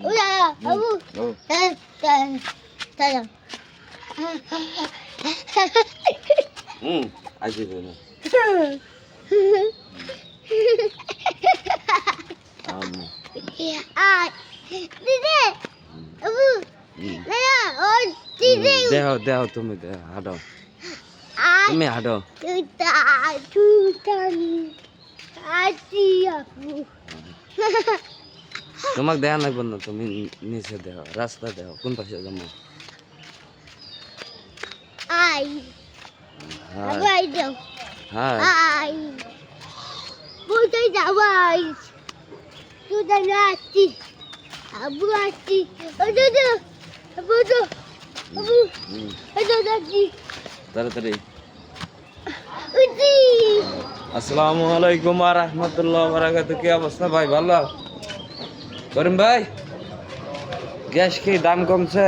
Udah, abu. Tayang. আসি তো না Ay, dide. Abu. Naya, oh, dide. দেহ দেহ তুমি দেহ হাঁটো Ay, তুমি হাঁটো tutan. Ati aku. তোমাক দেখা লাগবে না তুমি নিচে দেহ রাস্তা দেহ কোন পাশে যাবো Ay, abu ay daw. হ্যাঁ Ay. Bukan jawab. Sudah nasi. Abu nasi. Aduh. Abu tu. Abu. Aduh nasi. তাড়াতাড়ি Uji. আসসালামু আলাইকুম ওয়া রাহমাতুল্লাহি ওয়া বারাকাতুহু কি অবস্থা ভাই ভালো করিম ভাই গ্যাস কি দাম কমছে